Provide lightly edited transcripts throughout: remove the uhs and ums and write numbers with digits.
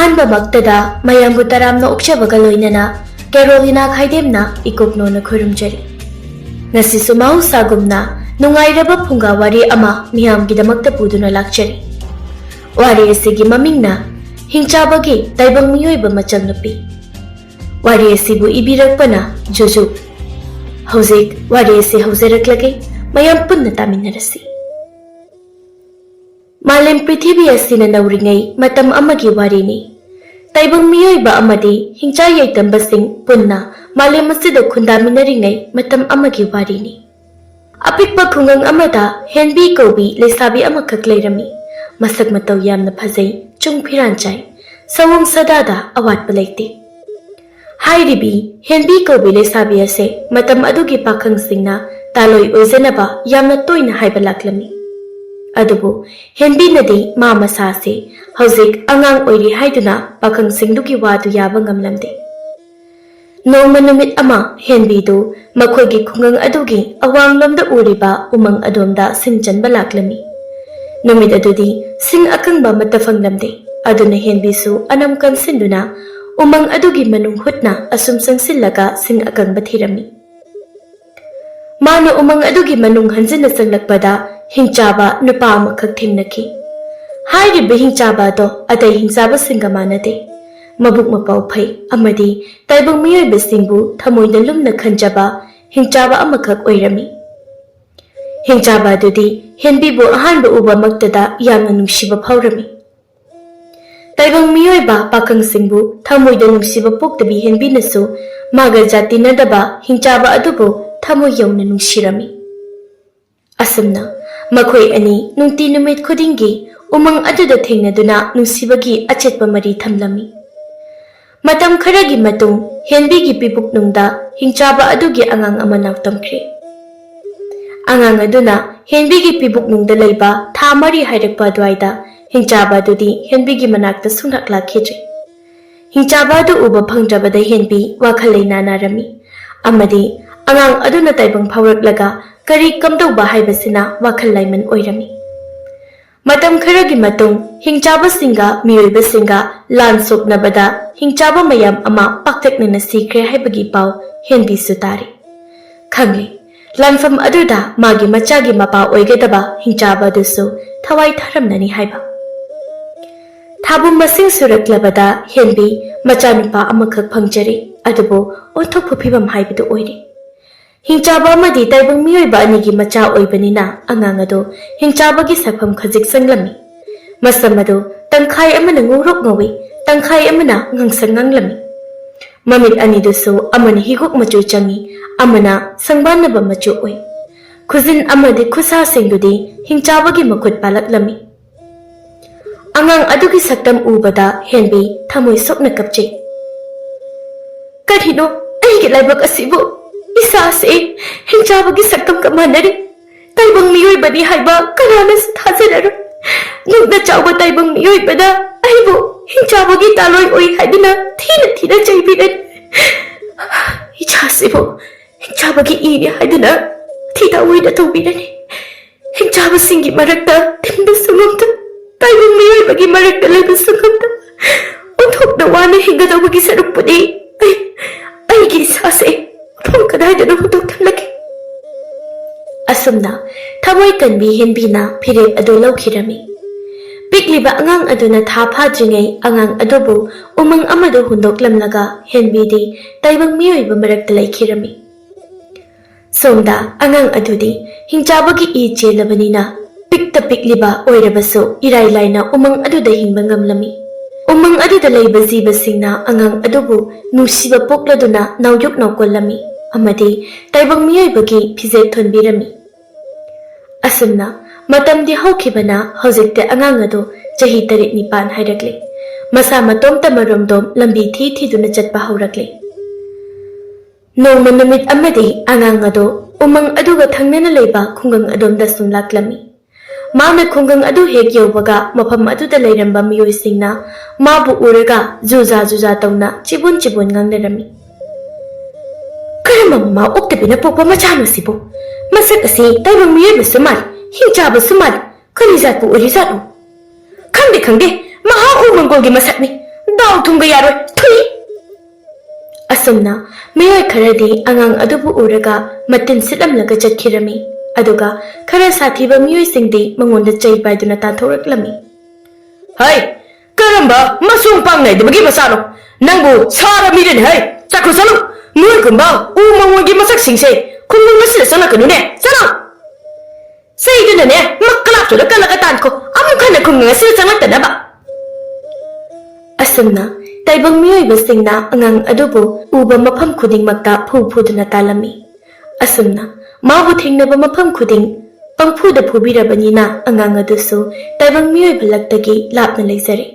अहानबा मक्तदा मयामबु तरामना उक्चबगा लोइनना Carolina खाइदेमना इकुपनोना खुरुमजरी ngasisu mahusagumna nungairaba phunga wari ama miyamgidamakta puduna lakchari wari asigi mamingna hingchabagi taibang miyoiba machal nupi wari asibu ibirakpana jojo hauzik wari asi hauzeraklage mayam punna taminarasi malem prithibi asina nauringai matam amagi warini taibang miyoiba amadi hingcha yaitamba sing punna malem asida khundaminaringai matam amagi warini apikpa khungang amada henbi kobi lesabi amakak leirami masak mataw yamna phajai chungphiran chai sawung sadada awatpa leite hairibi henbi kobi lesabi ase matam adugi pakhang singna taloi oijanaba yamna toina haiba laklami adubu henbi nadi ma masa se hauzik angang oiri haiduna pakhang singdugi wadu yaba ngamlamde noma numit ama henbi do makhoigi khungang adugi awanglamda uriba umang adomda singchanba laklami numit adudi sing akangba matafanglamde aduna henbi su anam kansinduna umang adugi manung hutna asum sangsillaga sing akangba thirami mano umang adugi manung hanjina sanglakpada hingchaba nupa amakak thimnaki hairiba hingchaba do adai hingchaba singa manade mabuk mapau phai amadi taibang miyoiba singbu thamoina lumna khanjaba hingchaba amakak oirami hingchaba dudi henbibu ahanba uba maktada yamna nungsiba phaurami taibang miyoiba pakang singbu thamoida nungsiba poktabi henbinasu magal jati nadaba hingchaba adubu thamoy yauna nungsirami asamna makhoi ani nungti numit khudingi umang aduda thengnaduna nungsibagi achetpa mari thamlami matam kharagi matung henbigi pibuk nungda hingchaba adugi angang ama naktamkhre angang aduna henbigi pibuk nungda leiba thamari hairakpa dwaida hingchaba dudi henbigi manakta sungnak lakheje hingchaba du uba phangjabada henbi wakhaleina narami amadi angang aduna taibang phawraklaga kari kamdauba haibasina wakhallaiman oirami matam kharagi matung hingchaba singa miyoiba singa lan soknabada hingchaba mayam ama pakteknana sikre haibagi pau henbi sutari khangli lanfam aduda magi machagi mapa oigadaba hingchaba dusu thawai tharamnani haiba thabum masing suraklabada henbi machanupa amakhak phangjari adubo onthok phupibam haibadu oire hingchaba amadi taibang miyoiba anigi macha oibanina angang ado hingchabagi sapham khajik sanglami masam ado tangkhai amana ngurok ngawi tangkhai amana ngangsang nganglami mamit ani dusu amana higuk machu changi amana sangbanaba machu oi khuzin amadi khusa singdudi hingchabagi makhut palaklami angang adugi saktam ubada henbi thamoi sokna kapche karhino aigi laibak asibu isa se hingchabagi saktam kamanari taibang miyoibani haiba kananas thajararu nugna chawba taibang miyoibada aibu hingchabagi taloi oi haidina thina chaibiran icha sebo hingchabagi iri haidina thida oida tobirani hingchaba singi marakta timda sumamta taibang miyoibagi marakta laiba sumamta onthokna wana hingadawagi sarukpudi aigi isa se kadai hutuk thamlaki asumna thamoi kanbi henbina phirep adu laukhirami pikliba angang aduna tha phajringai angang adubu umang amadu hundoklamlaga henbidi taibang miyoiba marakta laikhirami somda angang adudi hingchabagi I chelabanina pikta pikliba oirabasu irai laina umang aduda hingba ngamlami umang aduda leiba jibasingna angang adubu nusiba pokladuna nawyuk nawkollami amadi taibang miyoibagi phizet thonbirami asumna matamdi hawkhibana hojikte angang ado chahi 3-9 hairakle masa matom tamaromdom lambi thi duna chatpa haurakle nongma numit amadi angang ado umang aduga thangnana leiba khungang adomda sumlaklami mana khungang adu hek yobaga mafam aduda leiramba miyoi singna mabu uraga juja tawna chibun ngangnarami Mama oktabina pokpa machano sibo masak asi taibang miyoiba sumal hingchaba sumal kani zatpu uri zatu khangde maha umangolgi masakni ꯉꯥꯎ ꯊꯨꯝꯒ ꯌꯥꯔꯣꯏ ꯊꯨꯏ ꯑꯁꯨꯝꯅ ꯃꯤꯑꯣꯏ ꯈꯔꯗꯤ ꯑꯉꯥꯡ ꯑꯗꯨꯕꯨ ꯎꯔꯒ ꯃꯇꯤꯟ ꯁꯤꯠꯂꯝꯂꯒ ꯆꯠꯈꯤꯔꯝꯃꯤ ꯑꯗꯨꯒ ꯈꯔ ꯁꯥꯊꯤꯕ ꯃꯤꯑꯣꯏꯁꯤꯡꯗꯤ ꯃꯉꯣꯟꯗ ꯆꯩ ꯄꯥꯏꯗꯨꯅ ꯇꯥꯟꯊꯣꯔꯛꯂꯝꯃꯤ ꯍꯩ ꯀꯔꯝꯕ ꯃꯁꯨꯡ ꯄꯥꯡ ꯅꯥꯏꯗꯕꯒꯤ ꯃꯆꯥꯅꯣ ꯅꯪꯕꯨ ꯁꯥꯔ ꯃꯤꯔꯅꯤ ꯍꯩ ꯆꯠꯈ꯭ꯔꯣ ꯆꯠꯂꯨ ꯅꯣꯏꯒꯨꯝꯕ ꯎ ꯃꯉꯣꯟꯒꯤ ꯃꯁꯛꯁꯤꯡꯁꯦ ꯈꯨꯡꯒꯪ ꯑꯁꯤꯗ ꯆꯪꯂꯛꯀꯅꯨꯅꯦ ꯆꯠꯂꯣ ꯆꯩꯗꯨꯅꯅꯦ ꯃꯛꯀꯂꯥꯞꯇꯨꯗ ꯀꯜꯂꯒ ꯇꯥꯟꯈꯣ ꯑꯃꯨꯛ ꯍꯟꯅ ꯈꯨꯡꯒꯪ ꯑꯁꯤꯗ ꯆꯪꯂꯛꯇꯅꯕ ꯑꯁꯨꯝꯅ ꯇꯥꯏꯕꯪ ꯃꯤꯑꯣꯏꯕꯁꯤꯡꯅ ꯑꯉꯥꯡ ꯑꯗꯨꯕु ꯎꯕ ꯃꯐꯝ ꯈꯨꯗꯤꯡꯃꯛꯇ ꯐꯨ ꯐꯨꯗꯨꯅ ꯇꯥꯜꯂꯝꯃꯤ ꯑꯁꯨꯝꯅ ꯃꯥꯕꯨ ꯊꯦꯡꯅꯕ ꯃꯐꯝ ꯈꯨꯗꯤꯡ ꯄꯪꯐꯨꯗ ꯐꯨꯕꯤꯔꯕꯅꯤꯅ ꯑꯉꯥꯡ ꯑꯗꯨꯁꯨ ꯇꯥꯏꯕꯪ ꯃꯤꯑꯣꯏꯕ ꯂꯛꯇꯒꯤ ꯂꯥꯞꯅ ꯂꯩꯖꯔꯦ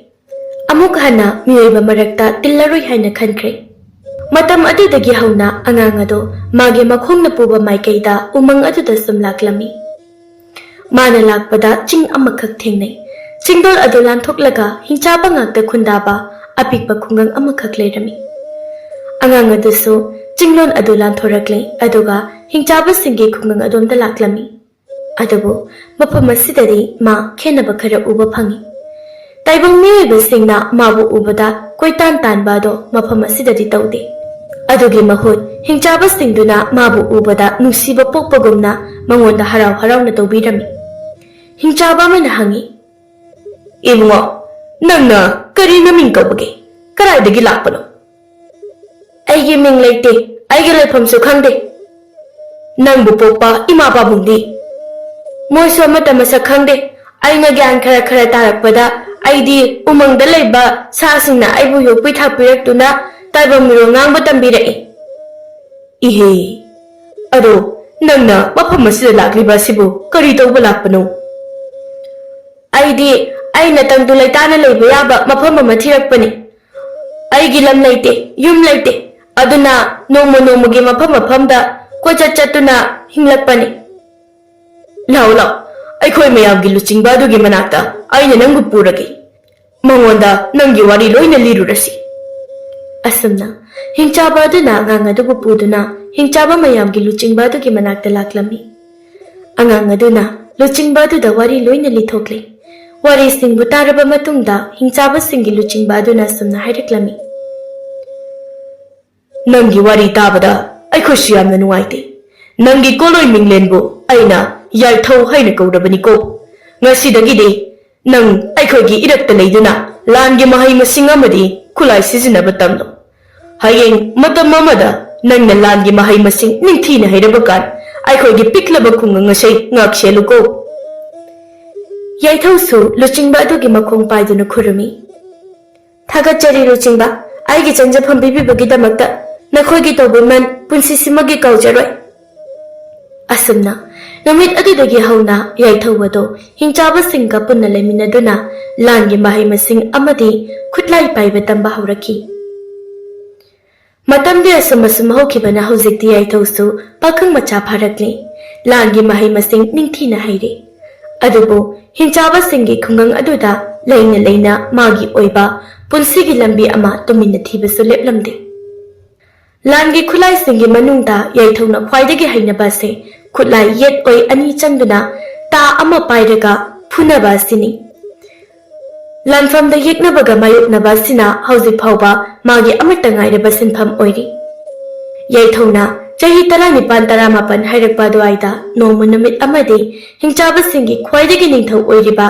ꯑꯃꯨꯛ ꯍꯟꯅ ꯃꯤꯑꯣꯏꯕ ꯃꯔꯛꯇ ꯇꯤꯜꯂꯔꯣꯏ ꯍꯥꯏꯅ ꯈꯟꯈ꯭ꯔꯦ ꯃꯇꯝ ꯑꯗꯨꯗꯒꯤ ꯍꯧꯅ ꯑꯉꯥꯡ ꯑꯗꯨ ꯃꯥꯒꯤ ꯃꯈꯣꯡꯅ ꯄꯨꯕ ꯃꯥꯏꯀꯩꯗ ꯎꯃꯪ ꯑꯗꯨꯗ ꯁꯨꯝ ꯂꯥꯛꯂꯝꯃꯤ ꯃꯥꯅ ꯂꯥꯛꯄꯗ ꯆꯤꯡ ꯑꯃꯈꯛ ꯊꯦꯡꯅꯩ ꯆꯤꯡꯗꯣꯜ ꯑꯗꯨ ꯂꯥꯟꯊꯣꯛꯂꯒ ꯍꯤꯡꯆꯥꯕ ꯉꯥꯛꯇ ꯈꯨꯟꯗꯥꯕ ꯑꯄꯤꯛꯄ ꯈꯨꯡꯒꯪ ꯑꯃꯈꯛ ꯂꯩꯔꯝꯃꯤ ꯑꯉꯥꯡ ꯑꯗꯨꯁꯨ ꯆꯤꯡꯂꯣꯟ ꯑꯗꯨ ꯂꯥꯟꯊꯣꯔꯛꯂꯦ ꯑꯗꯨꯒ ꯍꯤꯡꯆꯥꯕꯁꯤꯡꯒꯤ ꯈꯨꯡꯒꯪ ꯑꯗꯣꯝꯗ ꯂꯥꯛꯂꯝꯃꯤ ꯑꯗꯨꯕꯨ ꯃꯐꯝ ꯑꯁꯤꯗꯗꯤ ꯃꯥ ꯈꯦꯟꯅꯕ ꯈꯔ ꯎꯕ ꯐꯪꯏ ꯇꯥꯏꯕꯪ ꯃꯤꯑꯣꯏꯕꯁꯤꯡꯅ ꯃꯥꯕꯨ ꯎꯕꯗ ꯀꯣꯏꯇꯥꯟ ꯇꯥꯟꯕ ꯑꯗꯣ ꯃꯐꯝ ꯑꯁꯤꯗꯗꯤ ꯇꯧꯗꯦ ꯑꯗꯨꯒꯤ ꯃꯍꯨꯠ ꯍꯤꯡꯆꯥꯕꯁꯤꯡꯗꯨꯅ ꯃꯥꯕꯨ ꯎꯕꯗ ꯅꯨꯡꯁꯤꯕ ꯄꯣꯛꯄꯒꯨꯝꯅ ꯃꯉꯣꯟꯗ ꯍꯔꯥꯎ ꯍꯔꯥꯎꯅ ꯇꯧꯕꯤꯔꯝꯃꯤ ꯍꯤꯡꯆꯥꯕ ꯑꯃꯅ ꯍꯪꯏ ꯏꯕꯨꯡꯉꯣ ꯅꯪꯅ ꯀꯔꯤ ꯃꯃꯤꯡ ꯀꯧꯕꯒꯦ ꯀꯔꯥꯏꯗꯒꯤ ꯂꯥꯛꯄꯅꯣ ꯑꯩꯒꯤ ꯃꯤꯡ ꯂꯩꯇꯦ ꯑꯩꯒꯤ ꯂꯩꯐꯝꯁꯨ ꯈꯪꯗꯦ ꯅꯪꯕꯨ ꯄꯣꯛꯄ ꯏꯃꯥ ꯄꯥꯕꯨꯡꯗꯤ ꯃꯣꯏꯁꯨ ꯑꯃꯠꯇ ꯃꯁꯛ ꯈꯪꯗꯦ ꯑꯩꯅ ꯒ꯭ꯌꯥꯟ ꯈꯔ ꯈꯔ ꯇꯥꯔꯛꯄꯗ ꯑꯩꯗꯤ ꯎꯃꯪꯗ ꯂꯩꯕ ꯁꯥꯁꯤꯡꯅ ꯑꯩꯕꯨ ꯌꯣꯛꯄꯤ ꯊꯥꯛꯄꯤꯔꯛꯇꯨꯅ ꯇꯥꯏꯕꯪ ꯃꯤꯔꯣꯜ ꯉꯥꯡꯕ ꯇꯝꯕꯤꯔꯛꯏ ꯏꯍꯦ ꯑꯗꯣ ꯅꯪꯅ ꯃꯐꯝ ꯑꯁꯤꯗ ꯂꯥꯛꯂꯤꯕ ꯑꯁꯤꯕꯨ ꯀꯔꯤ ꯇꯧꯕ ꯂꯥꯛꯄꯅꯣ ꯑꯩꯗꯤ ꯑꯩꯅ ꯇꯪꯗꯨ ꯂꯩꯇꯥꯅ ꯂꯩꯕ ꯌꯥꯕ ꯃꯐꯝ ꯑꯃ ꯊꯤꯔꯛꯄꯅꯤ ꯑꯩꯒꯤ ꯂꯝ ꯂꯩꯇꯦ ꯌꯨꯝ ꯂꯩꯇꯦ ꯑꯗꯨꯅ ꯅꯣꯡꯃ ꯅꯣꯡꯃꯒꯤ ꯃꯐꯝ ꯃꯐꯝꯗ ꯀꯣꯏꯆꯠ ꯆꯠꯇꯨꯅ ꯍꯤꯡꯂꯛꯄꯅꯤ ꯂꯥꯛꯑꯣ ꯂꯥꯛꯑꯣ ꯑꯩꯈꯣꯏ ꯃꯌꯥꯝꯒꯤ ꯂꯨꯆꯤꯡꯕ ꯑꯗꯨꯒꯤ ꯃꯅꯥꯛꯇ ꯑꯩꯅ ꯅꯪꯕꯨ ꯄꯨꯔꯒꯦ ꯃꯉꯣꯟꯗ ꯅꯪꯒꯤ ꯋꯥꯔꯤ ꯂꯣꯏꯅ ꯂꯤꯔꯨꯔꯁꯤ ꯑꯁꯨꯝꯅ ꯍꯤꯡꯆꯥꯕ ꯑꯗꯨꯅ ꯑꯉꯥꯡ ꯑꯗꯨꯕꯨ ꯄꯨꯗꯨꯅ ꯍꯤꯡꯆꯥꯕ ꯃꯌꯥꯝꯒꯤ ꯂꯨꯆꯤꯡꯕ ꯑꯗꯨꯒꯤ ꯃꯅꯥꯛꯇ ꯂꯥꯛꯂꯝꯃꯤ ꯑꯉꯥꯡ ꯑꯗꯨꯅ ꯂꯨꯆꯤꯡꯕ ꯑꯗꯨꯗ ꯋꯥꯔꯤ ꯂꯣꯏꯅ ꯂꯤꯊꯣꯛꯂꯤ ꯋꯥꯔꯤꯁꯤꯡꯕꯨ ꯇꯥꯔꯕ ꯃꯇꯨꯡꯗ ꯍꯤꯡꯆꯥꯕꯁꯤꯡꯒꯤ ꯂꯨꯆꯤꯡꯕ ꯑꯗꯨꯅ ꯑꯁꯨꯝꯅ ꯍꯥꯏꯔꯛꯂꯝꯃꯤ ꯅꯪꯒꯤ ꯋꯥꯔꯤ ꯇꯥꯕꯗ ꯑꯩꯈꯣꯏꯁꯨ ꯌꯥꯝꯅ ꯅꯨꯡꯉꯥꯏꯇꯦ ꯅꯪꯒꯤ ꯀꯣꯂꯣꯏ ꯃꯤꯡꯂꯦꯟꯕꯨ ꯑꯩꯅ ꯌꯥꯏꯊꯧ ꯍꯥꯏꯅ ꯀꯧꯔꯕꯅꯤꯀꯣ ꯉꯁꯤꯗꯒꯤꯗꯤ ꯅꯪ ꯑꯩꯈꯣꯏꯒꯤ ꯏꯔꯛꯇ ꯂꯩꯗꯨꯅ ꯂꯥꯟꯒꯤ ꯃꯍꯩ ꯃꯁꯤꯡ ꯑꯃꯗꯤ ꯈꯨꯠꯂꯥꯏ ꯁꯤꯖꯤꯟꯅꯕ ꯇꯝꯂꯣ ꯍꯌꯦꯡ ꯃꯇꯝ ꯑꯃꯗ ꯅꯪꯅ ꯂꯥꯟꯒꯤ ꯃꯍꯩ ꯃꯁꯤꯡ ꯅꯤꯡꯊꯤꯅ ꯍꯩꯔꯕ ꯀꯥꯟ ꯑꯩꯈꯣꯏꯒꯤ ꯄꯤꯛꯂꯕ ꯈꯨꯡꯒꯪ ꯑꯁꯤ ꯉꯥꯛ ꯁꯦꯜꯂꯨꯀꯣ ꯌꯥꯏꯊꯧꯁꯨ ꯂꯨꯆꯤꯡꯕ ꯑꯗꯨꯒꯤ ꯃꯈꯣꯡ ꯄꯥꯏꯗꯨꯅ ꯈꯨꯔꯨꯝꯃꯤ ꯊꯥꯒꯠꯆꯔꯤ ꯂꯨꯆꯤꯡꯕ ꯑꯩꯒꯤ ꯆꯪꯖꯐꯝ ꯄꯤꯕꯤꯕꯒꯤꯗꯃꯛꯇ ꯅꯈꯣꯏꯒꯤ ꯇꯧꯕꯤꯃꯟ ꯄꯨꯟꯁꯤꯁꯤꯃꯒꯤ ꯀꯥꯎꯖꯔꯣꯏ ꯑꯁꯨꯝꯅ ꯅꯨꯃꯤꯠ ꯑꯗꯨꯗꯒꯤ ꯍꯧꯅ ꯌꯥꯏꯊꯧ ꯑꯗꯣ ꯍꯤꯡꯆꯥꯕꯁꯤꯡꯒ ꯄꯨꯟꯅ ꯂꯩꯃꯤꯟꯅꯗꯨꯅ ꯂꯥꯟꯒꯤ ꯃꯍꯩ ꯃꯁꯤꯡ ꯑꯃꯗꯤ ꯈꯨꯠꯂꯥꯏ ꯄꯥꯏꯕ ꯇꯝꯕ ꯍꯧꯔꯛꯈꯤ ꯃꯇꯝꯗꯤ ꯑꯁꯨꯝ ꯑꯁꯨꯝ ꯍꯧꯈꯤꯕꯅ ꯍꯧꯖꯤꯛꯇꯤ ꯌꯥꯏꯊꯧꯁꯨ ꯄꯥꯈꯪ ꯃꯆꯥ ꯐꯥꯔꯛꯂꯤ ꯂꯥꯟꯒꯤ ꯃꯍꯩ ꯃꯁꯤꯡ ꯅꯤꯡꯊꯤꯅ ꯍꯩꯔꯦ ꯑꯗꯨꯕꯨ ꯍꯤꯡꯆꯥꯕꯁꯤꯡꯒꯤ ꯈꯨꯡꯒꯪ ꯑꯗꯨꯗ ꯂꯩꯅ ꯂꯩꯅ ꯃꯥꯒꯤ ꯑꯣꯏꯕ ꯄꯨꯟꯁꯤꯒꯤ ꯂꯝꯕꯤ ꯑꯃ ꯇꯨꯃꯤꯟꯅ ꯊꯤꯕꯁꯨ ꯂꯦꯞꯂꯝꯗꯦ ꯂꯥꯟꯒꯤ ꯈꯨꯠꯂꯥꯏꯁꯤꯡꯒꯤ ꯃꯅꯨꯡꯗ ꯌꯥꯏꯊꯧꯅ ꯈ꯭ꯋꯥꯏꯗꯒꯤ ꯍꯩꯅꯕ ꯑꯁꯤ ꯈꯨꯠꯂꯥꯏ ꯌꯦꯠ ꯑꯣꯏ ꯑꯅꯤ ꯆꯪꯗꯨꯅ ꯇꯥ ꯑꯃ ꯄꯥꯏꯔꯒ ꯐꯨꯅꯕ ꯑꯁꯤꯅꯤ ꯂꯥꯟꯐꯝꯗ ꯌꯦꯛꯅꯕꯒ ꯃꯥꯌꯣꯛꯅꯕ ꯑꯁꯤꯅ ꯍꯧꯖꯤꯛ ꯐꯥꯎꯕ ꯃꯥꯒꯤ ꯑꯃꯠꯇ ꯉꯥꯏꯔꯕ ꯁꯤꯟꯐꯝ ꯑꯣꯏꯔꯤ ꯌꯥꯏꯊꯧꯅ ꯆꯍꯤ 19-19 ꯍꯥꯏꯔꯛꯄ ꯑꯗꯨꯋꯥꯏꯗ ꯅꯣꯡꯃ ꯅꯨꯃꯤꯠ ꯑꯃꯗꯤ ꯍꯤꯡꯆꯥꯕꯁꯤꯡꯒꯤ ꯈ꯭ꯋꯥꯏꯗꯒꯤ ꯅꯤꯡꯊꯧ ꯑꯣꯏꯔꯤꯕ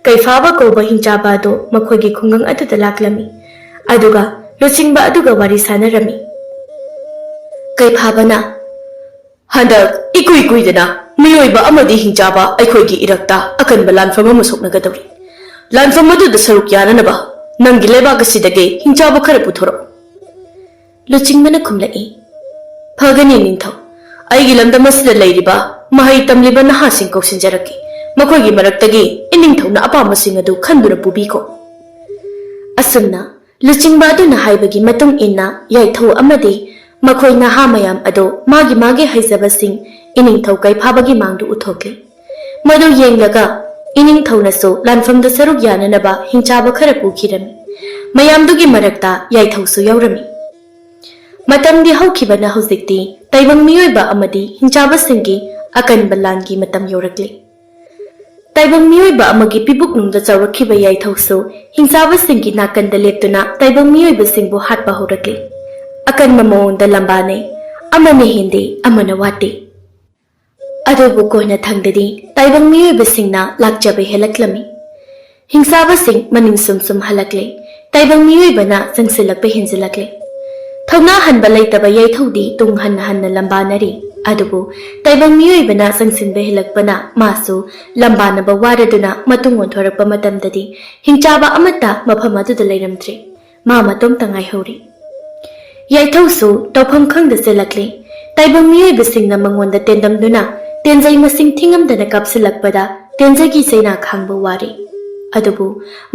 ꯀꯩꯐꯥꯕ ꯀꯧꯕ ꯍꯤꯡꯆꯥꯕ ꯑꯗꯨ ꯃꯈꯣꯏꯒꯤ ꯈꯨꯡꯒꯪ ꯑꯗꯨꯗ ꯂꯥꯛꯂꯝꯃꯤ ꯑꯗꯨꯒ ꯂꯨꯆꯤꯡꯕ ꯑꯗꯨꯒ ꯋꯥꯔꯤ ꯁꯥꯅꯔꯝꯃꯤ ꯀꯩꯐꯥꯕꯅ ꯍꯟꯗꯛ ꯏꯀꯨꯏ ꯀꯨꯏꯗꯅ ꯃꯤꯑꯣꯏꯕ ꯑꯃꯗꯤ ꯍꯤꯡꯆꯥꯕ ꯑꯩꯈꯣꯏꯒꯤ ꯏꯔꯛꯇ ꯑꯀꯟꯕ ꯂꯥꯟꯐꯝ ꯑꯃ ꯁꯣꯛꯅꯒꯗꯧꯔꯤ ꯂꯥꯟꯐꯝ ꯑꯗꯨꯗ ꯁꯔꯨꯛ ꯌꯥꯅꯅꯕ ꯅꯪꯒꯤ ꯂꯩꯕꯥꯛ ꯑꯁꯤꯗꯒꯤ ꯍꯤꯡꯆꯥꯕ ꯈꯔ ꯄꯨꯊꯣꯔꯛꯎ ꯂꯨꯆꯤꯡꯕꯅ ꯈꯨꯝꯂꯛꯏ ꯐꯒꯅꯤ ꯅꯤꯡꯊꯧ ꯑꯩꯒꯤ ꯂꯝꯗꯝ ꯑꯁꯤꯗ ꯂꯩꯔꯤꯕ ꯃꯍꯩ ꯇꯝꯂꯤꯕ ꯅꯍꯥꯁꯤꯡ ꯀꯧꯁꯤꯟꯖꯔꯛꯀꯦ ꯃꯈꯣꯏꯒꯤ ꯃꯔꯛꯇꯒꯤ ꯏꯅꯤꯡꯊꯧꯅ ꯑꯄꯥꯝꯕꯁꯤꯡ ꯑꯗꯨ ꯈꯟꯗꯨꯅ ꯄꯨꯕꯤꯈꯣ ꯑꯁꯨꯝꯅ ꯂꯨꯆꯤꯡꯕ ꯑꯗꯨꯅ ꯍꯥꯏꯕꯒꯤ ꯃꯇꯨꯡ ꯏꯟꯅ ꯌꯥꯏꯊꯧ ꯑꯃꯗꯤ ꯃꯈꯣꯏ ꯅꯍꯥ ꯃꯌꯥꯝ ꯑꯗꯨ ꯃꯥꯒꯤ ꯍꯩꯖꯕꯁꯤꯡ ꯏꯅꯤꯡꯊꯧ ꯀꯩꯐꯥꯕꯒꯤ ꯃꯥꯡꯗ ꯎꯠꯊꯣꯛꯂꯤ ꯃꯗꯨ ꯌꯦꯡꯂꯒ ꯏꯅꯤꯡꯊꯧꯅꯁꯨ ꯂꯥꯟꯐꯝꯗ ꯁꯔꯨꯛ ꯌꯥꯅꯅꯕ ꯍꯤꯡꯆꯥꯕ ꯈꯔ ꯄꯨꯈꯤꯔꯝꯃꯤ ꯃꯌꯥꯝꯗꯨꯒꯤ ꯃꯔꯛꯇ ꯌꯥꯏꯊꯧꯁꯨ ꯌꯥꯎꯔꯝꯃꯤ ꯃꯇꯝꯗꯤ ꯍꯧꯈꯤꯕꯅ ꯍꯧꯖꯤꯛꯇꯤ ꯇꯥꯏꯕꯪ ꯃꯤꯑꯣꯏꯕ ꯑꯃꯗꯤ ꯍꯤꯡꯆꯥꯕꯁꯤꯡꯒꯤ ꯑꯀꯟꯕ ꯂꯥꯟꯒꯤ ꯃꯇꯝ ꯌꯧꯔꯛꯂꯤ Taibang miyoiba amagi pibuk nungda chawrakhiba yaithausu hingsabasingi nakanda leptuna taibang miyoibasingbu hatpa horakli. Akanma mawongda lambanai, amane hindi, amana wati. Adubu koina thangdadi taibang miyoibasingna lakjaba helaklami. Hingsabasing maning sum halakle, taibang miyoibana sangsilakpa hinzilakle. Thawna hanba laitaba yaithaudi tung hanna lambanari. Adubu taibang miyoibana sangsinba helakpana masu lambanaba waraduna matung onthorakpa matamdadi hingchaba amata mafam aduda leiramdre. Ma matom tangai hori. Yaithausu tawpham khangda selakle. Taibang miyoibasingna mangonda tendamduna tenjai masing thingamdana kapsilakpada tenjagi saina khangba wari. Adubu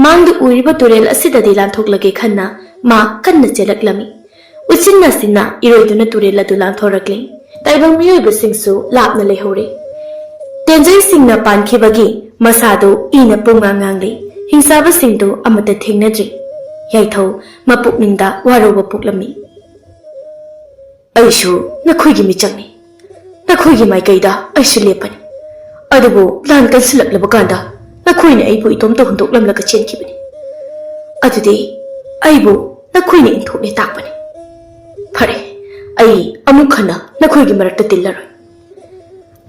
mangdu uriba turel asidadi lanthoklage khanna ma kanna chelaklami. Usinna sinna iroiduna turel adu lanthorakle. Taibang miyoibasingsu lapna lehore. Tenjai singna pankhibagi masado ina pungangangle. Hingsabasingdu amata thengnadri. Yaithau mapukningda waroba puklami. Aishu nakhoigi michangni. Nakhoigi maikaida aishu lepani. Adubu plan kansilaklaba kanda nakhoina aibu itomta hundoklamlaga chenkhibani. Adudi aibu nakhoina inthokne takpani. Phare ai amuk khana nakhoigi marakta tillaroi.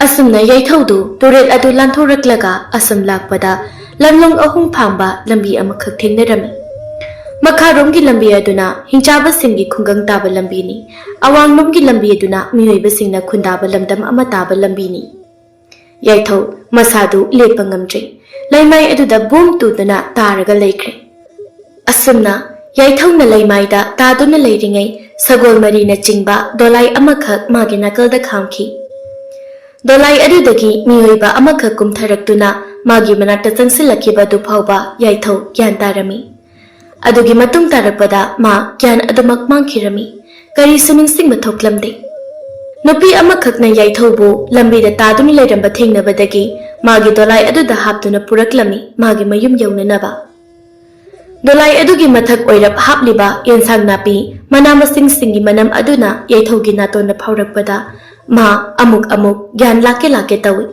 Asumna yaithaudu turel adu lanthoraklaga asam lakpada lamlong ahum phangba lambi amakhak thengnarami. Makharomgi lambi aduna hingchabasinggi khungang taba lambini. Awanglomgi lambi aduna miyoibasingna khundaba lamdam ama taba lambini. Yaithau masadu lepa ngamdre. Laimai aduda boom tudana taraga laikre. Asumna yaithauna laimaida taduna leiringai sagol marina chingba dolai amakhak magi nakalda khamki. Dolai adudagi miyoiba amakhak kumtharaktuna magi manakta changsilakiba du phawba yaithau gyan tarami. Adugi matung tarakpada ma gyan adumak mangkhirami. Kari suningsingba thoklamde. Nupi amakhakna yaithaubu lambida taduna leiramba thengnabadagi magi dolai aduda haptuna puraklami magi mayum yaunanaba. Dolai adugi mathak oirap hapliba yensang napi manamasing singi manam aduna yaithaugi natona phaurakpada ma amuk gyan lake tawi.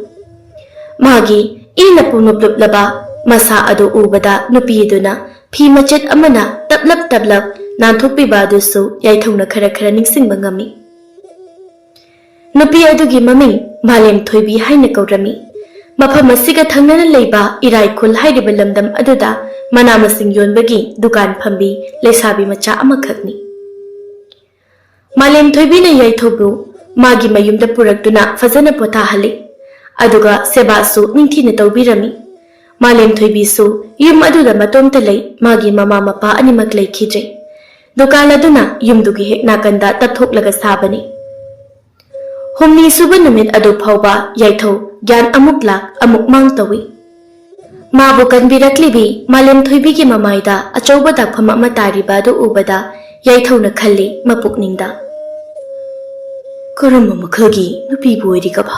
Magi ina pumupluplaba masa adu ubada nupi aduna phi machet amana tablap nanthokpiba adusu yaithauna khara ningsingba ngami. Nupi adugi maming Malem Thoibi haina kaurami. Mafam asiga thangnana leiba irai khul hairiba lamdam aduda manamasing yonbagi dukan phambi leisabi macha amakhakni. Malem Thoibi na yaithaubu magi mayumda puraktuna fazana pothahali. Aduga sebasu ningthina tawbirami. Malem Thoibi su yum aduda matomta lei magi mama mapa animak leikhidre. Dukan aduna yumdugi hek nakanda tathoklaga sabani. Humni suba numit adu phawba yaithau gyan amuk lak amuk mang tawi. Mabu kanbiraklibi Malem Thoibi ki mamaida achauba dakpham ama tariba adu ubada yaithau na khalli mapukningda. Karama makhagi nupi boiri ka ba.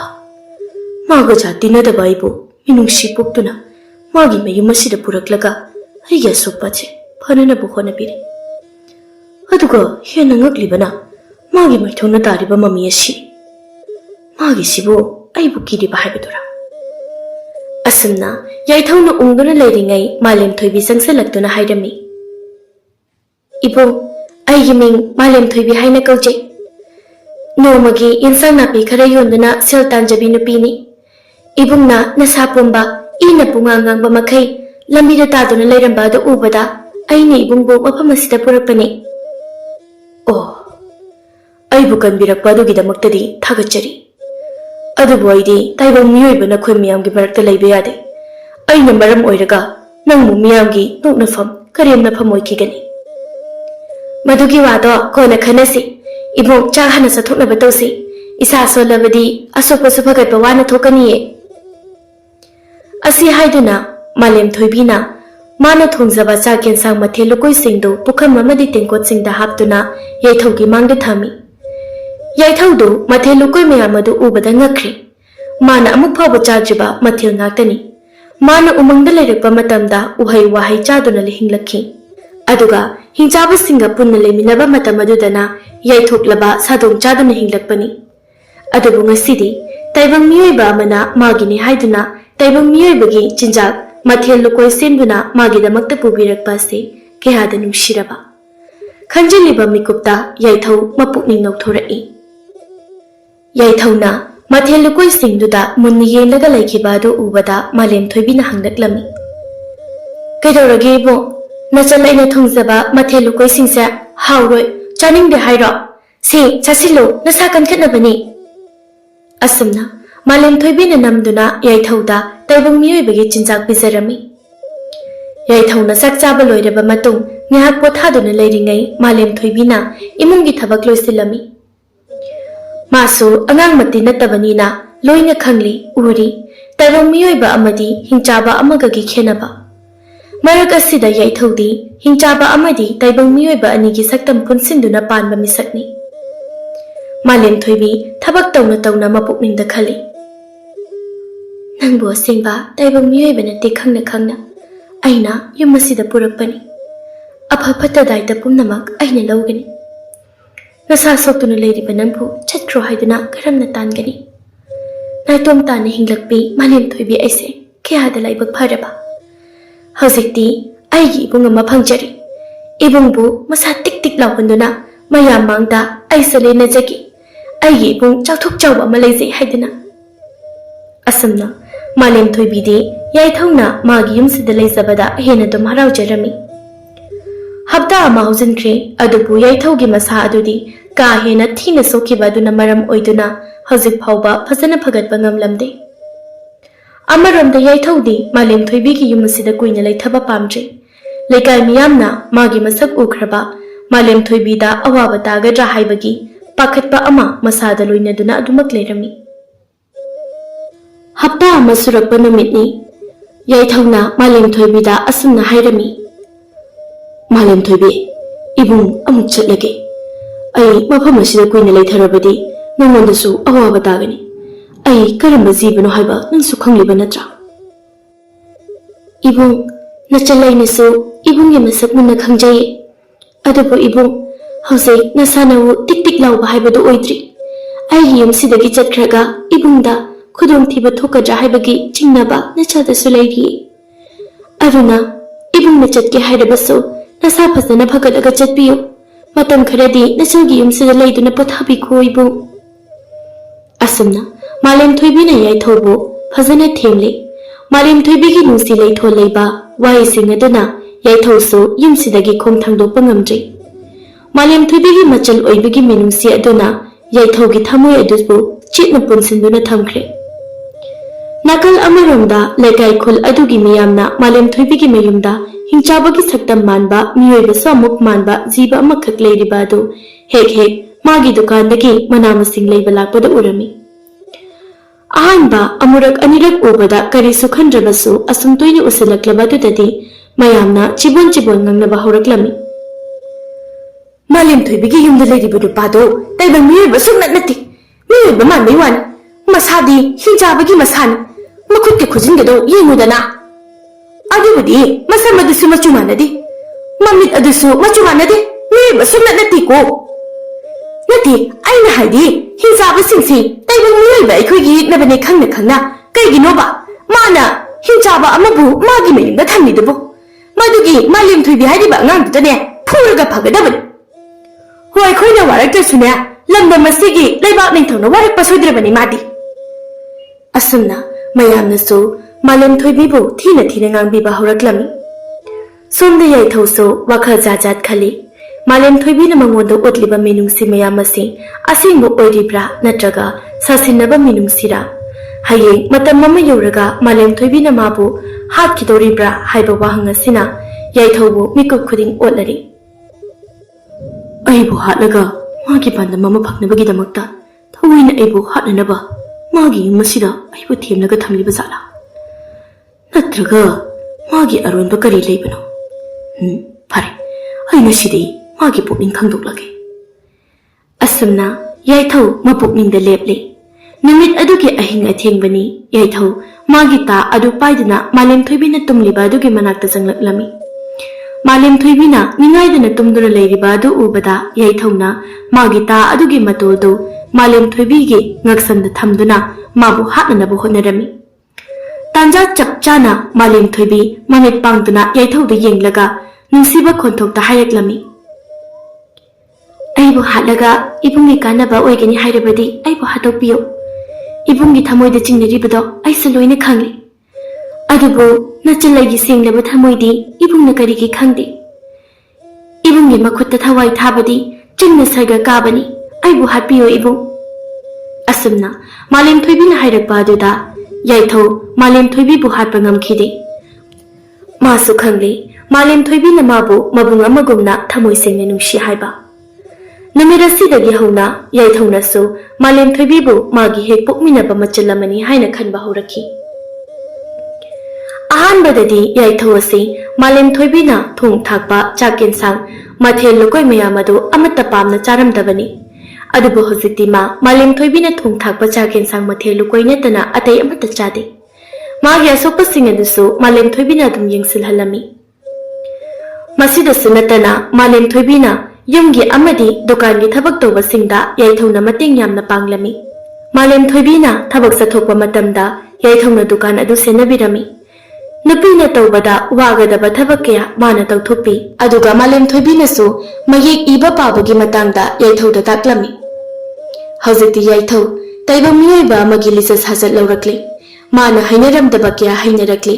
Maga jati na dabai bu minungsi puktuna magi mayum asida puraklaga aiya sokpache phanana bu khona piri. Aduga hena ngaklibana magi maithona tariba mami asi. Magi sibu aibu kiriba haibadura. Asumna yaithauna ungduna leiringai Malem Thoibi sangsalakduna hairami. Ibu aigi ming Malem Thoibi haina kaujai. Nomagi insang napi khara yonduna sel tanjabi nupini. Ibungna nasapumba ina pungangang bamakai lambida taduna leiramba adu ubada aini ibungbu mafam asida purapani. Oh, aibu kanbirakpa adugidamuktadi thagachari. Adubu aidi taibang miyoibana khoi miyamgi marakta leiba yade. Aina maram oiraga nangmu miyamgi noknafam karemnafam oikigani. Madugi wado kona khanasi. Ibong chak hana sathoknaba tawsi. Isa solabadi asokpasu phagatpa wana thokaniye. Asi haiduna Malem Thoibina mana thongjaba chak yensang mathe lukoi singdo pukham amadi tengkot singda haptuna yaithaugi mangda thami. Yaithaudu mathe lukoi mayamadu ubada ngakri. Mana amuk phawba chajiba mathil ngaktani. Mana umangda leirakpa matamda uhai wahai chaduna lehinglakhi. Aduga hingchaba singa punna leminaba matamadudana yaithoklaba sadong chaduna hinglakpani. Adubu ngasidi taibang miyoiba amana magini haiduna ताइबंग मियोइबगी चिंजाक मथेल लुकोय सेमदुना मागिदमक्ता पुबिरकपा से कयादा नुंसिरबा खंजिलिबा मिकुप्ता याइथौ मपुकनिंग नौथोरई याइथौना मथेल लुकोय सिंगदुदा मुन्नि येंलगा लैखिबादो उबदा मालेम थोइबिना हंगलक्लमी कइदौरगे इबो नचल अइना थोंजबा मथेल लुकोय सिंगसे हाउरोय चानिंगदे हाइरो से चासिलो नसा कनखनबनी असमना मालेम थोइबिना नमदुना याइथौदा ताइबंग मियोइबगी चिंजाक पिजरमी याइथौना साकचाबा लोइरबा मतुंग न्याहक पोथादुना लेरिङै मालेम थोइबिना इमुंगी थबक लोइसिलमी मासु अंगांग मति नतबनीना लोइना खंगली उरी ताइबंग मियोइबा अमदी हिंचाबा अमगगी खेनबा मरक असिदा याइथौदी हिंचाबा अमदी ताइबंग मियोइबा अनिगी सक्तम पुनसिंदुना पानबा मिसकनी मालेम थोइबी थबक तौना तौना मपुकनिंगदा खली नंबो असेंबा ताइबंग मियोइबा नते खंगना खंगना अइना yum असिदा पुरकपनी अफा फत्ता दायित्व पुम्नमक अइना लौगनी नसा सोक्तुना लेरिबा नंबु छत्रो हाइदुना करमना तानगनी नाइतोम ताना हिंगलकपी मालेम थोइबी ऐसे कयादा लाइबक फरबा हौजिक्ति आइगी इबुंग अमा फंगजरी इबुंगबु मसा टिक टिक लाउहन्दुना मयाम मांगदा ऐसले नजगी आइगी इबुंग चाउथुक चाउबा अमा लैजै हाइदुना असमना मालेम थोइबीदी याइथौना मागी युमसिदा लैजबदा हेना दुम हराउजरमी हप्ता अमा हौजिनख्रे अदुबु याइथौगी मसा अदुदी का हेना थीना सोखिबा अदुना मरम ओइदुना हौजिक फाउबा फजना फगतबा ngamlamde अमरोमदा याइथौदी मालेम थोइबीगी युमसिदा कुइना लैथबा पामजे लेकाय मियामना मागी मसक उख्रबा मालेम थोइबीदा अवाबा तागद्रा हाइबगी पाखतबा अमा मसादा लोइनदुना अदुमक लेरमी हप्ता अमा सुरकबा नुमितनी याइथौना मालेम थोइबीदा असुमना हाइरमी मालेम थोइबी इबुंग अमुक चटलगे अई मफम असिदा कुइना लैथरबदी नंगोंदसु अवाबा तागनी अई करंबा जीबनो हाइबा नंसु खंगलिबा नत्रा इबुंग नचलैनसु इबुंग मसक मुन्ना खंगजाये अदुबो इबुंग हौसे नसानवु टिक टिक लाउबा हाइबदो ओइद्री अई यमसिदगी चटख्रगा इबुंगदा खुदोंग थीबा थोकद्रा हाइबगी चिंगनबा नचदसु लैरी अरुना इबुंगना चटके हाइरबसु नसा फजना फगदगा चटपियो मतम खरदी नचलगी यमसिदा लैदुना पोथाबिखो इबुंग असमना मालेम थोइबीना याइथौबु फजना थेमले मालेम थोइबीगी नुंसी लैथो लैबा वाइसिंग अदुना याइथौसु युमसिदगी खोम थांदोकपा ngamdri मालेम थोइबीगी मचल ओइबगी मिनुंसी अदुना याइथौगी थमोय अदुबु चिटना पुनसिंदुना थमख्रे नाकल अमरोमदा लेकाय खुल अदुगी मियामना मालेम थोइबीगी मयुमदा हिंचाबगी सक्तम मानबा मियोइबसु अमुक मानबा जीबा अमखक लेरिबा अदु हेक हेक मागी दुकानदगी मनामसिंग लैबा लाकपदा उरमी अहानबा अमुरक अनिरक उबदा करिसु खंद्रबसु असुम तोइना उसिलक्लबदुददी मयामना चिबोन चिबोन ngangnaba hauraklammi मालेम थोइबीगी युमदा लैरिबा नुपादो ताइबंग मियोइबा सुकनत नति मियोइबा मानबै वानी मसादी हिंचाबगी मसानी मखुत्के खुजिनगदो येंगुदना अदुबुदी मसम अदुसु मचु मानदे ममित अदुसु मचु मानदे मियोइबा सुकनत नतिको नति आइना हाइदि हिंचाबसिंगसि ताइबंग मियोइबा अैखोइगी नबने खंगना खंगना कैगिनोबा माना हिंचाबा अमबु मागी मयुमदा थम्मिदबो मदुगी मालेम थोइबी हाइदिबा अंगांगदुदने फुरगा फगदबनि होय खोइना वारक्तसुने लमदम मसिगी लैबाक निंथौना वारक्पा सोइद्रबनि मादि असुमना मयामनसु मालेम थोइबीबु थीना थीना ngangbीबा हौरक्लमी सोमदा याइथौसु वाखल जाजात खली मालेम थोइबीना मंगोंदा उतलिबा मिनुंसी मयाम असिंग असिंगबु ओइरिब्रा नत्रगा सासिनबा मिनुंसीरा हयेंग मतम अमा यौरगा मालेम थोइबीना माबु हातखिदोरिब्रा हाइबा वाहंग असिना याइथौबु मिकुप खुदिंग ओतलरी अइबु हातलगा मागी पांदम अमा फक्नबगीदमक्ता थौइना अइबु हातननबा मागी युमसिदा अइबु थेमलगा थमलिबा जाला नत्रगा मागी अरोनबा करी लैबनो फरे अइना सिदि मागी पुकनिंग खंगदोक्लगे असुमना याइथौ मपुकनिंगदा लेपले नुमित अदुगी अहिंग अथेंगबनी याइथौ मागी ता अदु पाइदना मालेम थोइबीना तुमलिबा अदुगी मनाक्ता चंगलक्लमी मालेम थोइबीना निंगाइदना तुमदुना लैरिबा अदु उबदा याइथौना मागी ता अदुगी मतोलदो मालेम थोइबीगी ngaksamda thamduna mabu hatnanabu honarami तांजा चप चाना मालेम थोइबी ममित पांगदुना याइथौदा येंगलगा नुंसिबा खोंथोकता हायरक्लमी अइबु हालगा इबुंगी कानाबा ओइगनी हायरबदी अइबु हातोकपियो इबुंगी थमोइदा चिंगनरिबदो अइसे लोइना खांगली अदुबु नचलैगी सेंगलबा थमोइदी इबुंगना करिगी खांगदे इबुंगी मखुत्ता थवाई थाबदी चिंगना सरगा काबनी अइबु हातपियो इबुंग असमना मालेम थोइबीना हायरकपा अदुदा याइथौ मालेम थोइबीबु हातपा ngamखिदे मासु खांगले मालेम थोइबीना माबु मबुंग अमगुमना थमोइ सेंगना नुंसि हायबा नुमित असिदगी हौना याइथौनासु मालेम थोइबीबु मागी हेक पोकमिनबा मचल अमनी हायना खनबा हौरखि अहानबददी याइथौ असि मालेम थोइबीना थोंग थाकपा चाक इन्सांग मथेल लोकोय मयाम अदु अमत्ता पामना चारमदबनी अदुबु हौजिक्ति मालेम थोइबीना थोंग थाकपा चाक इन्सांग मथेल लोकोय नतना अतै अमत्ता चादे मागी असोकपसिंग अदुसु मालेम थोइबीना अदुम येंगसिलहलमी मसिदसु नतना मालेम थोइबीना युमगी अमदी दुकानगी थबक तौबसिंगदा याइथौना मतेंग यामना पांगलमी मालेम थोइबीना थबक सथोकपा मतमदा याइथौना दुकान अदु सेनबिरमी नुपीना तौबदा वागदबा थबक कया माना तौथोकपी अदुगा मालेम थोइबीनासु मयेक इबा पाबगी मतांगदा याइथौदा ताक्लमी हौजिक्ति याइथौ तैबा मियोइबा अमगी लिसस हाजत लौरक्ले माना हाइनरमदबा कया हाइनरक्ले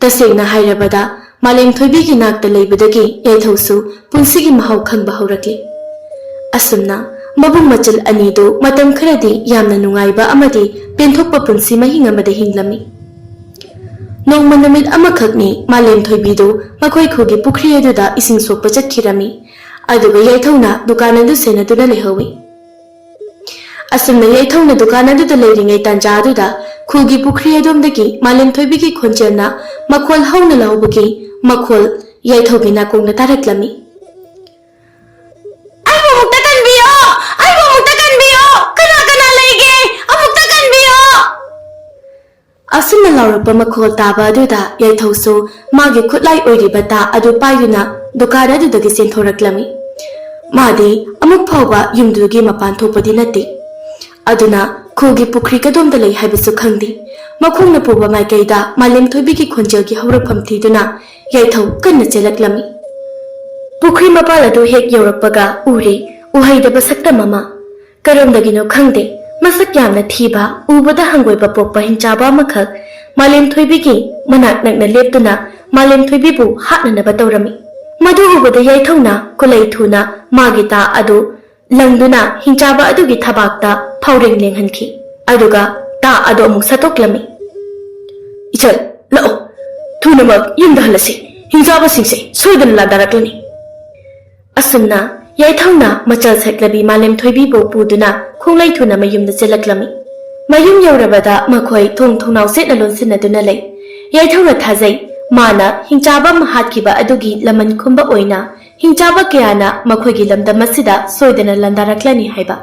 तसेंगना हाइरबदा मालेम थोइबीगी नाक्ता लेबदगी याइथौसु पुंसिगी महाउ खंगबा हौरक्ले असुमना मबुंग मचल अनीदो मतम खरदी यामना नुंगाइबा अमदी पेंथोकपा पुंसि महिंग अमदा हिंगलमी नोंमा नुमित अमखकनी मालेम थोइबीदो मखोइ खुगी पुखरी अदुदा इसिंग सोकपा चटखिरमी अदुगा याइथौना दुकान अदु सेनदुना लेहौई असुमना याइथौना दुकान अदुदा लेरिङै तांजा अदुदा खुगी पुखरी अदोमदगी मालेम थोइबीगी खोंजेलना मखोल हौना लौबगी मखोल याइथौगी नाकोंगना तारक्लमी आइबो मुक्ता कनबियो कना कना लेगे अमुक्ता कनबियो असुमना लौरपा मखोल ताबा अदुदा याइथौसु मागी खुटलाई ओइरिबा ता अदु पाइदुना दुकान अदुदगी सेंथोरक्लमी मादी अमुक फाउबा युमदुगी मपान थोपदी नते अदुना खुगी पुखरी कदोमदा लई हाइबसु खंगदी मखोंगना पुबा माइकैदा मालेम थोइबीगी खोंजेलगी हौरफम थीदुना याइथौ कन्ना चेलक्लमी पुखरी मपाल अदु हेक यौरपगा उरे उहैदबा सक्तम अमा करोमदगिनो खंगदे मसक यामना थीबा उबदा हंगोइबा पोकपा हिंचाबा अमखक मालेम थोइबीगी मनाक नकना लेपदुना मालेम थोइबीबु हाटननबा तौरमी मधु उबदा याइथौना कुलै थुना मागी ता अदु लंगदुना हिंचाबा अदुगी थबाकता फाउरेंग लेंहनखि अदुगा ता अदु अमुक सतोक्लमी इचल लाओ थुनमक युमदा हलसि हिंचाबा सिंगसे सोइदन लादारक्लनी असुमना याइथौना मचल सेक्लबी मालेम थोइबीबु पुदुना खोंलै थुना मयुमदा चेलक्लमी मयुम यौरबदा मखोइ थोंग थोंनाव सेटना लोनसिनदुना लै याइथौना थाजै माना हिंचाबा महातकिबा अदुगी लमन खुंबा ओइना हिंचाबा कयाना मखोइगी लमदम असिदा सोइदना लंदारक्लनी हाइबा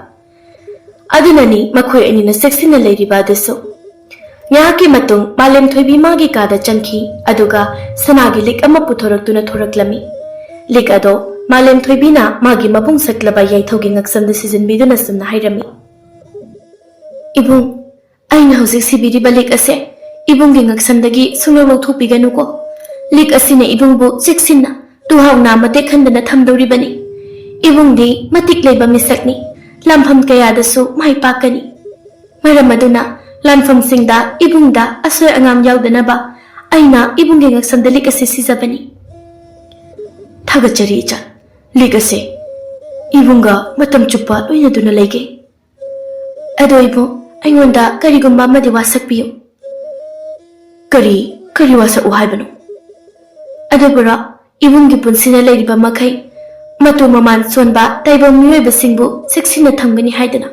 अदुननी मखोइ अनिना सेक्सिना लेरिबा दसु न्याकी मतुंग मालेम थोइबी मागी कादा चंखी अदुगा सनागी लिक अमा पुथोरक्तुना थोरक्लमी लिक अदो मालेम थोइबीना मागी मपुंग सक्लबा याइथौगी ngaksamda सिजनबिदुना सुमना हाइरमी इबुंग आइना हौजिक सिबिरिबा लिक असे इबुंगी ngaksamdagi सुंगलौ लौथोपिगनुको लिक असिने इबुंगबु सेक्सिना तुहाउना मते खंदना थमदौरिबनी इबुंगदी मतिक लेबा मिसकनी लमफम कयादसु माइ पाकनी मरम अदुना लानफम सिंगदा इबुंगदा असोय अंगाम याउदनबा आइना इबुंगी ngaksamda लिक असे सिजबनी थागचरी चा लिक असे इबुंगा मतम चुप्पा लोइनदुना लेगे अदो इबु अइंगोंदा करिगुंबा मदि वासकपियो करी वासक हाइबनो अदुबुरा इबुंगी पुंसिना लेरिबा मखै मतु ममान सोनबा तैबा मियोइबसिंगबु सेक्सिना थंगनी हाइदना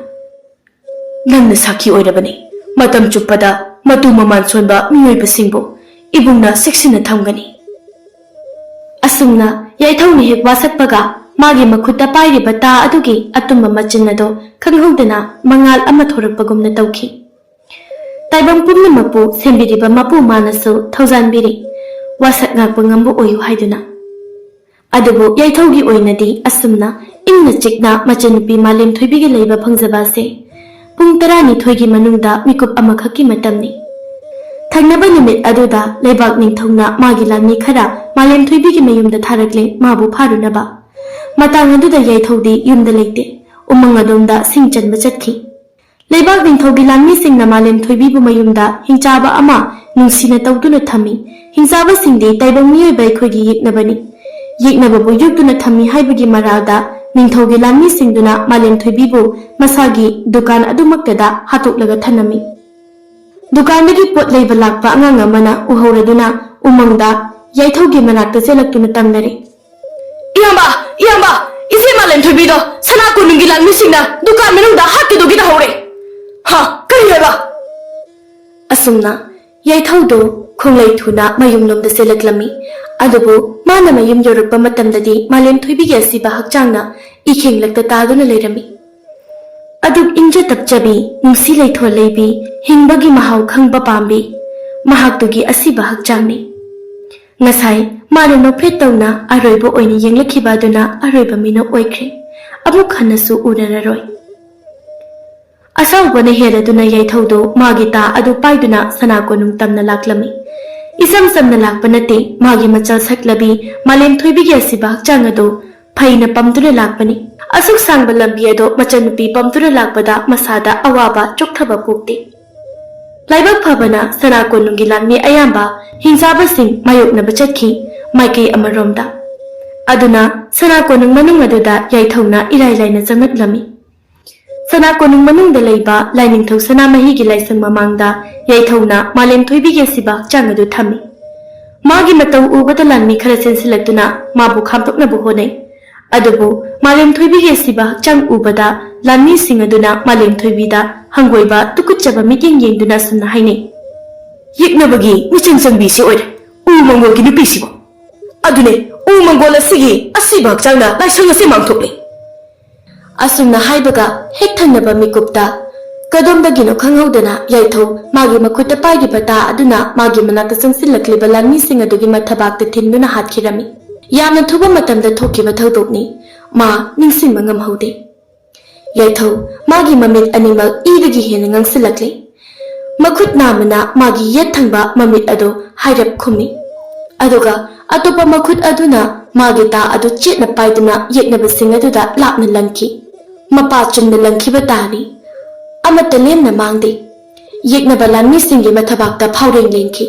नंगना साखी ओइरबनी मतम चुप्पदा मतु ममान सोनबा मियोइबसिंगबु इबुंगना सेक्सिना थंगनी असुमना याइथौनी हेक वासकपगा मागी मखुता पाइरिबा ता अदुगी अतुम्बा मचिनदो खंगहौदना मंगाल अमा थोरकपगुमना तौखि ताइबम पुम्नमपु सेंबिरिबा मपु मानसु थौजानबिरी वासक ngakpa ngambu oyu haiduna adubu yaithaugi oinadi asumna ingna chikna machanupi malem thoibigi leiba phangjaba se pung 12 thoigi manungda mikup amakhaki matamni थंगनबा निमित अदुदा लेबाक निंथौना मागी लान्मी खरा मालेम थोइबीगी मयुमदा थारकले माबु फारुनबा मतांग अदुदा याइथौदी युमदा लेते उमंग अदोमदा सिंग चनबा चटखी लेबाक निंथौगी लान्मी सिंगना मालेम थोइबीबु मयुमदा हिंचाबा अमा नुंसीना तौदुना थमी हिंसाबा सिंगदे ताइबंग मियोइबा अखोइगी येकनबनी येकनबबु युगदुना थमी हाइबगी मरादा निंथौगी लान्मी सिंगदुना मालेम थोइबीबु मसागी दुकान अदुमक्तदा हातोकलगा थनमी दुकानदगी पोट लेबा लाक्पा अंगांग अमना उहौरदुना उमंगदा याइथौगी मनाक्ता चेलक्तुना तंगनरे इयाम्बा इसे मालेम थोइबीदो सना कुनुंगी लान्मी सिंगना दुकान मनुंगदा हातकिदोगिदा हौरे हा करी हेबा असुमना याइथौदो खोंगलै थुना मयुमलोमदा चेलक्लमी अदुबु माना मयुम योरकपा मतमददी मालेम थोइबीगी असिबा हक्चांगना इखेंगलक्ता तादुना लेरमी अदुब इंज तपचबी नुंसी लैथो लेबी हिंबगी Mahav खंगबा पाम्बी महाक्तुगी असिबा हक्चांगनी ngasai manu no phetawna aroibo oini yenglakhiba aduna aroiba mina oikhre amuk khanasu urararoi asau bane heraduna yaithaudo magita adu paiduna sanakonung tamna laklami isam samna lakpanate magi machal saklabi malem thoibigi asiba changado phaina pamduna lakpani asuk sangba lambi ado machanupi pamduna lakpada masada awaba chokthaba pukti लाइबक फबना सनाकोनुंगी लान्मी अयाम्बा हिंसाबा सिंग मायोकनबा चटखी माइके अमरोमदा अदुना सनाकोनुंग मनुंग अदुदा याइथौना इराय लाइना चंगतलमी सनाकोनुंग मनुंगदा लैबा लाइनिंगथौ सनामहीगी लाइसंग ममांगदा याइथौना मालेम थोइबीगी सिबा चांगदु थमी मागी मतौ उबदा लान्मी खरा सेंसिलक्तुना माबु खामतोकनबु होनै अदुबु मालेम थोइबीगी सिबा चांग उबदा लान्मी सिंग अदुना मालेम थोइबीदा हंगोइबा तुकुच्चबा meeting येंगदुना सुना हाइने येकनबगी मिचिंग चंगबीसी ओइरे उ मंगोलगी नुपीसिबो अदुने उ मंगोल असिगी असिबा हक्चांगना लाइसंग असे मांगथोकले असुमना हाइबगा हेक थंगनबा मिकुप्ता कदोमदगिनो खंगहौदना याइथौ मागी मखुता पाइगिबा ता अदुना मागी मनाक्ता चंगसिलक्लिबा लान्मी सिंग अदुगी मथबाक्ता थिनदुना हातखिरमी यामना थुबा मतमदा थोकिबा थौदोकनी मा निंगसिंगबा ngamhaude याइथौ मागी ममित अनिमक इदगी हेन ngang मखुत नामना मागी येत थंगबा ममित अदो हाइरप खुमी अदुगा अतोपा मखुत अदुना मागी ता अदु चेतना पाइदुना येकनबा सिंग अदुदा लापना लंखी मपा चुनना लंखिबा तानी अमत लेमना मांगदे येकनबा लान्मी सिंगी मथबाक्ता फावरेंग लेंखी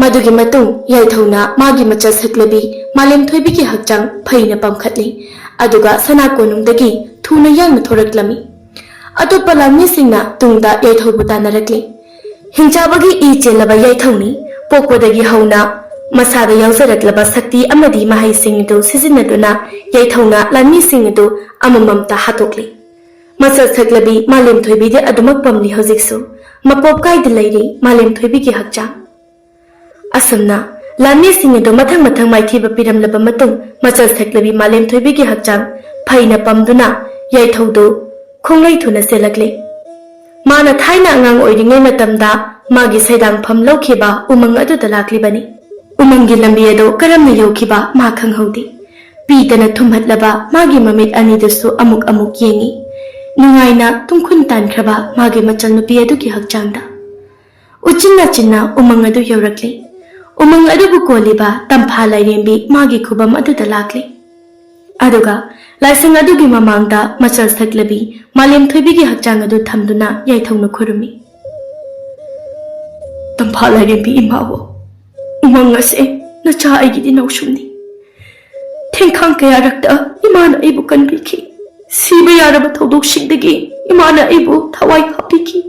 मदुगी मतुंग याइथौना मागी मचल सकलबी मालेम थोइबीगी हक्चांग फैना पमखतली अदुगा सनाकोनुंगदगी थूना यांगना थोरकलमी अतोप्पा लान्मी सिंगना तुंगदा याइथौबु तानरकले हिंचाबगी ई चेलबा याइथौनी पोकपदगी हौना मसादा यावजरकलबा शक्ति अमदी महै सिंगदु सिजिनदुना याइथौना लान्मी सिंगदु अमममता हातोकले मचल सकलबी मालेम थोइबीदे अदुमक पमली हौजिकसु मपोप काइद लैरी मालेम थोइबीगी हक्चांग असुमना लान्मी सिंगदु मथंग मथंग माइथीबा पिरमलबा मतुंग मचल सकलबी मालेम थोइबीगी हक्चांग फैना पमदुना याइथौदो खोंगलै थुना सेलकले माना थाइना अंगांग ओइरिङै मतमदा मागी सैदांग फम लौखिबा उमंग अदुदा लाक्लिबनी उमंगी लंबी अदो करमना यौखिबा मा खंगहौदे पीतना थुमहतलबा मागी ममित अनिदसु अमुक अमुक येंगी नुंगाइना तुमखुन तानख्रबा मागी मचल नुपी अदुगी हक्चांगदा उचिन्ना चिन्ना उमंग अदु यौरकले उमंग अदुबु कोलिबा तंफा लाइरेंबी मागी खुबम अदुदा लाक्ले अदुगा लाइसंग अदुगी ममांगदा मचल सकलबी मालेम थोइबीगी हक्चांग अदु थमदुना याइथौना खुरुमी तंफा लाइरेंबी इमावो उमंग असे नचा आइगिदि नौसुमनी थेंखांग कयारक्ता इमाना आइबु कनबीखी सीबा यारबा थौदोकसिंगदगी इमाना आइबु थवाई हापीखी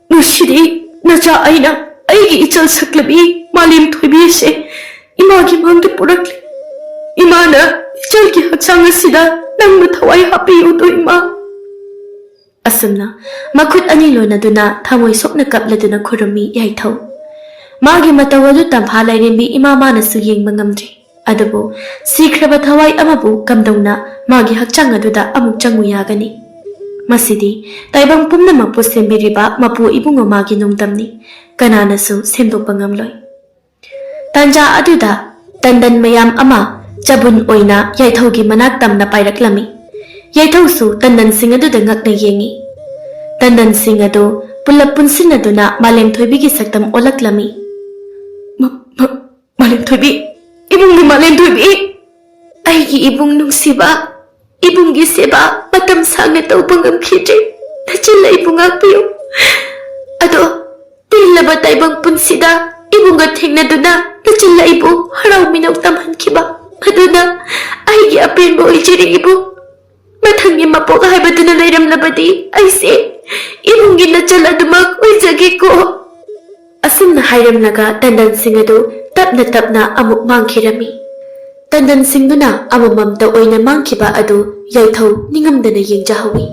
नुसिदि नचा आइना आइगी इचल सकलबी मालेम थोइबी असे इमागी मांगदे पुरकले इमाना इचल की हक्चांग असिदा नंग थवाई हापीयुदो इमा असुमना मखुत अनि लोनदुना थमोय सोकना कपलदुना खुरुमी याइथौ मागी मतौ अदु तंफा लाइरेंबी इमा मानसु येंगबा ngamdri अदुबो सीख्रबा थवाई अमबु कमदौना मागी हक्चांग अदुदा अमुक चंगु यागनी मसिदी ताइबंग पुमनमकपु सेंबिरिबा मपु इबुंगो मागी नुंगदमनी कनानसु सेंदोकपा ngamloi तंजा अदुदा तंदन मयाम अमा चबुन ओइना याइथौगी मनाक तमना पाइरकलमी याइथौसु तंदन सिंग अदुदा ngakna yengi तंदन सिंग अदो पुलप पुनसिनदुना मालेम थोइबीगी सक्तम ओलकलमी ꯊꯣꯏꯕꯤ ꯏꯕꯨꯡꯒꯤ ꯃꯥꯂꯦꯝ ꯊꯣꯏꯕꯤ ꯑꯩꯒꯤ ꯏꯕꯨꯡ ꯅꯨꯡꯁꯤꯕ ꯏꯕꯨꯡꯒꯤ ꯁꯦꯕ ꯃꯇꯝ ꯁꯥꯡꯅ ꯇꯧꯕ ꯉꯝꯈꯤꯗ꯭ꯔꯦ ꯅꯆꯤꯜ ꯑꯩꯕꯨ ꯉꯥꯛꯄꯤꯌꯨ ꯑꯗꯣ ꯇꯦꯜꯂꯕ ꯇꯥꯏꯕꯪ ꯄꯨꯟꯁꯤꯗ ꯏꯕꯨꯡꯒ ꯊꯦꯡꯅꯗꯨꯅ ꯅꯆꯤꯜ ꯑꯩꯕꯨ ꯍꯔꯥꯎ ꯃꯤꯅꯧ ꯇꯝꯍꯟꯈꯤꯕ ꯑꯗꯨꯅ ꯑꯩꯒꯤ ꯑꯄꯦꯟꯕ ꯑꯣꯏꯖꯔꯤ ꯏꯕꯨꯡ ꯃꯊꯪꯒꯤ ꯃꯄꯣꯛ ꯍꯥꯏꯕꯗꯨꯅ ꯂꯩꯔꯝꯂꯕꯗꯤ ꯑꯩꯁꯦ ꯏꯕꯨꯡꯒꯤ ꯅꯆꯜ ꯑꯗꯨꯃꯛ ꯑꯣꯏꯖꯒꯦꯀꯣ ꯑꯁꯨꯝꯅ ꯍꯥꯏꯔꯝꯂꯒ ꯇꯟꯗꯟꯁꯤꯡ ꯑꯗꯨ ꯇꯞꯅ ꯇꯞꯅ ꯑꯃꯨꯛ ꯃꯥꯡꯈꯤꯔꯝꯃꯤ ꯇꯟꯗꯟꯁꯤꯡꯗꯨꯅ ꯑꯃꯃꯝꯇ ꯑꯣꯏꯅ ꯃꯥꯡꯈꯤꯕ ꯑꯗꯨ ꯌꯥꯏꯊꯧ ꯅꯤꯡꯉꯝꯗꯅ ꯌꯦꯡꯖꯍꯧꯏ